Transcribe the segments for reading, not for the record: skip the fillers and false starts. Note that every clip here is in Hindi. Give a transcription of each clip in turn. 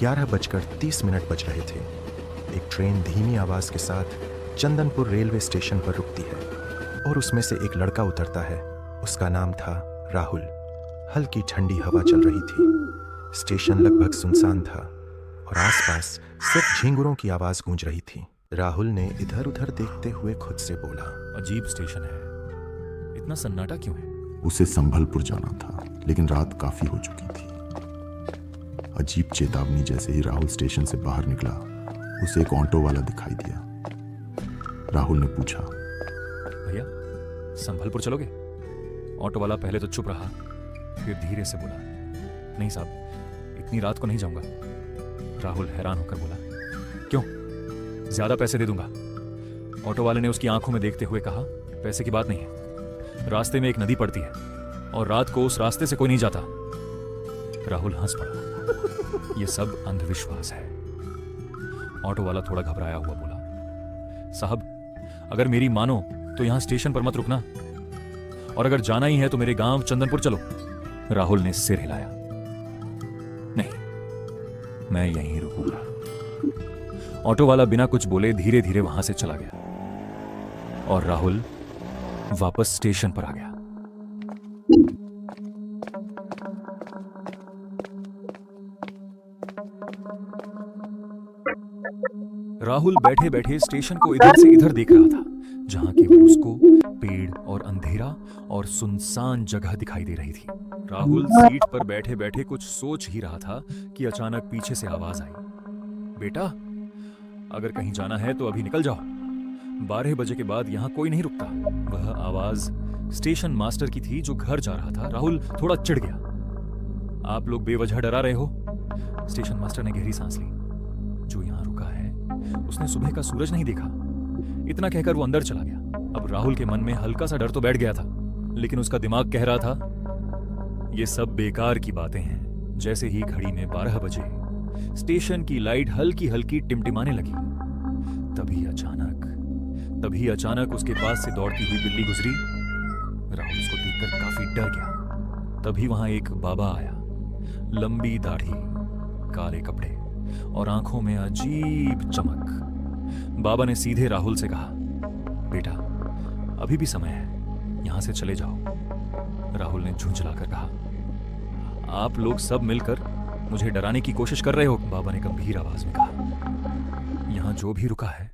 11:30 बज रहे थे। एक ट्रेन धीमी आवाज के साथ चंदनपुर रेलवे स्टेशन पर रुकती है और उसमें से एक लड़का उतरता है। उसका नाम था राहुल। हल्की ठंडी हवा चल रही थी। स्टेशन लगभग सुनसान था और आसपास सिर्फ झींगुरों की आवाज गूंज रही थी। राहुल ने इधर उधर देखते हुए खुद से बोला, अजीब स्टेशन है, इतना सन्नाटा क्यों है? उसे संभलपुर जाना था, लेकिन रात काफी हो चुकी थी। अजीब चेतावनी जैसे ही राहुल स्टेशन से बाहर निकला, उसे एक ऑटो वाला दिखाई दिया। राहुल ने पूछा, भैया संभलपुर चलोगे? ऑटो वाला पहले तो चुप रहा, फिर धीरे से बोला, नहीं साहब, इतनी रात को नहीं जाऊंगा। राहुल हैरान होकर बोला, क्यों? ज्यादा पैसे दे दूंगा। ऑटो वाले ने उसकी आंखों में देखते हुए कहा, पैसे की बात नहीं है, रास्ते में एक नदी पड़ती है और रात को उस रास्ते से कोई नहीं जाता। राहुल हंस पड़ा, यह सब अंधविश्वास है। ऑटो वाला थोड़ा घबराया हुआ बोला, साहब अगर मेरी मानो तो यहां स्टेशन पर मत रुकना, और अगर जाना ही है तो मेरे गांव चंदनपुर चलो। राहुल ने सिर हिलाया, नहीं, मैं यहीं रुकूंगा। ऑटो वाला बिना कुछ बोले धीरे धीरे वहां से चला गया और राहुल वापस स्टेशन पर आ गया। राहुल बैठे बैठे स्टेशन को इधर से इधर देख रहा था, जहां केवल उसको पेड़ और अंधेरा और सुनसान जगह दिखाई दे रही थी। राहुल सीट पर बैठे बैठे कुछ सोच ही रहा था कि अचानक पीछे से आवाज आई, बेटा अगर कहीं जाना है तो अभी निकल जाओ, 12 बजे के बाद यहां कोई नहीं रुकता। वह आवाज स्टेशन मास्टर की थी जो घर जा रहा था। राहुल थोड़ा चिढ़ गया, आप लोग बेवजह डरा रहे हो। स्टेशन मास्टर ने गहरी सांस ली। जो यहां रुका है उसने सुबह का सूरज नहीं देखा। इतना कहकर वो अंदर चला गया। अब राहुल के मन में हल्का सा डर तो बैठ गया था, लेकिन उसका दिमाग कह रहा था, ये सब बेकार की बातें हैं। जैसे ही घड़ी में 12 बजे स्टेशन की लाइट हल्की हल्की टिमटिमाने लगी, तभी अचानक उसके पास से दौड़ती हुई बिल्ली गुजरी। राहुल उसको देखकर काफी डर गया। तभी वहां एक बाबा आया, लंबी दाढ़ी, काले कपड़े और आंखों में अजीब चमक। बाबा ने सीधे राहुल से कहा, बेटा अभी भी समय है, यहां से चले जाओ। राहुल ने झुंझलाकर कहा, आप लोग सब मिलकर मुझे डराने की कोशिश कर रहे हो। बाबा ने गंभीर आवाज में कहा, यहां जो भी रुका है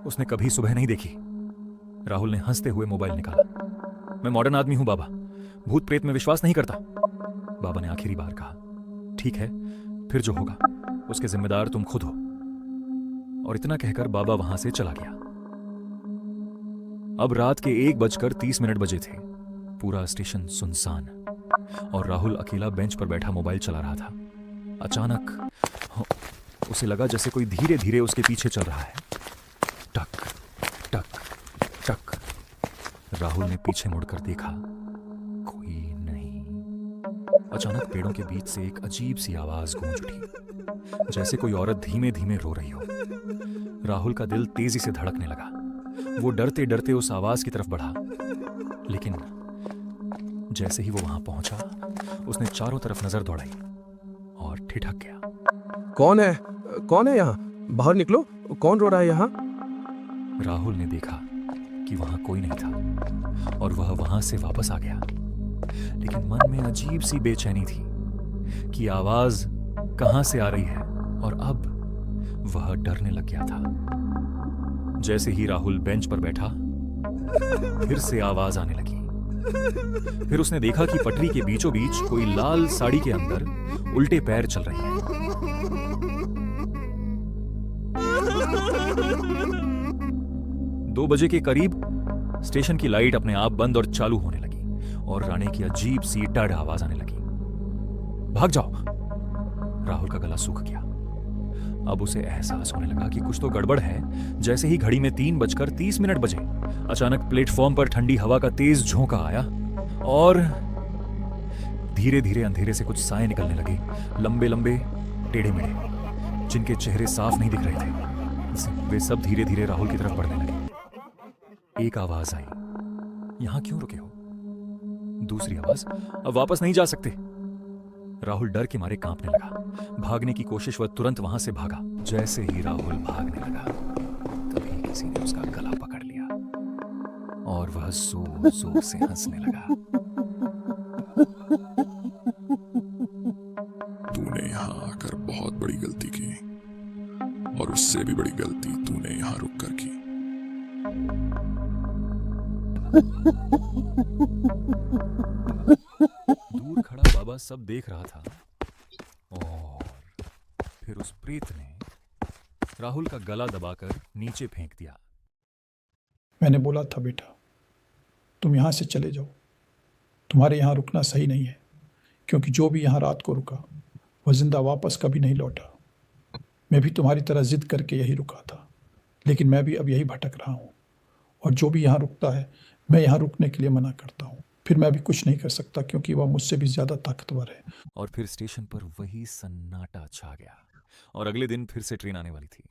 उसने कभी सुबह नहीं देखी। राहुल ने हंसते हुए मोबाइल निकाला, मैं मॉडर्न आदमी हूं बाबा, भूत प्रेत में विश्वास नहीं करता। बाबा ने आखिरी बार कहा, ठीक है, फिर जो होगा उसके जिम्मेदार तुम खुद हो। और इतना कहकर बाबा वहां से चला गया। अब रात के 1:30 बजे थे। पूरा स्टेशन सुनसान और राहुल अकेला बेंच पर बैठा मोबाइल चला रहा था। अचानक उसे लगा जैसे कोई धीरे धीरे उसके पीछे चल रहा है। टक टक टक। राहुल ने पीछे मुड़कर देखा, कोई नहीं। अचानक पेड़ों के बीच से एक अजीब सी आवाज गूंज उठी, जैसे कोई औरत धीमे धीमे रो रही हो। राहुल का दिल तेजी से धड़कने लगा। वो डरते डरते उस आवाज की तरफ बढ़ा, लेकिन जैसे ही वो वहां पहुंचा, उसने चारों तरफ नजर दौड़ाई और ठिठक गया। कौन है यहाँ? बाहर निकलो, कौन रो रहा है यहाँ? राहुल ने देखा कि वहां कोई नहीं था और वह वहां से वापस आ गया, लेकिन मन में अजीब सी बेचैनी थी कि आवाज कहां से आ रही है, और अब वह डरने लग गया था। जैसे ही राहुल बेंच पर बैठा, फिर से आवाज आने लगी। फिर उसने देखा कि पटरी के बीचों बीच कोई लाल साड़ी के अंदर उल्टे पैर चल रही है। 2 बजे के करीब स्टेशन की लाइट अपने आप बंद और चालू होने लगी और राणे की अजीब सी डर आवाज आने लगी, भाग जाओ। राहुल का गला सूख गया। अब उसे एहसास होने लगा कि कुछ तो गड़बड़ है। जैसे ही घड़ी में 3:30 बजे, अचानक प्लेटफॉर्म पर ठंडी हवा का तेज झोंका आया और धीरे धीरे अंधेरे से कुछ साए निकलने लगे, लंबे लंबे, टेढ़े मेढ़े, जिनके चेहरे साफ नहीं दिख रहे थे। वे सब धीरे धीरे राहुल की तरफ बढ़ने लगे। एक आवाज आई, यहां क्यों रुके हो? दूसरी आवाज, अब वापस नहीं जा सकते। राहुल डर के मारे कांपने लगा। भागने की कोशिश वह तुरंत वहां से भागा। जैसे ही राहुल भागने लगा तभी किसी ने उसका गला पकड़ लिया और वह जोर जोर से हंसने लगा। तूने यहाँ आकर बहुत बड़ी गलती की और उससे भी बड़ी गलती तूने यहाँ रुक कर की। दूर खड़ा बाबा सब देख रहा था और फिर उस प्रेत ने राहुल का गला दबाकर नीचे फेंक दिया। मैंने बोला था बेटा, तुम यहाँ से चले जाओ। तुम्हारे यहाँ रुकना सही नहीं है, क्योंकि जो भी यहाँ रात को रुका वह जिंदा वापस कभी नहीं लौटा। मैं भी तुम्हारी तरह जिद करके यही रुका था, लेकिन मैं भी अब यही भटक रहा हूँ। और जो भी यहाँ रुकता है मैं यहाँ रुकने के लिए मना करता हूँ। फिर मैं भी कुछ नहीं कर सकता, क्योंकि वह मुझसे भी ज़्यादा ताकतवर है। और फिर स्टेशन पर वही सन्नाटा छा गया और अगले दिन फिर से ट्रेन आने वाली थी।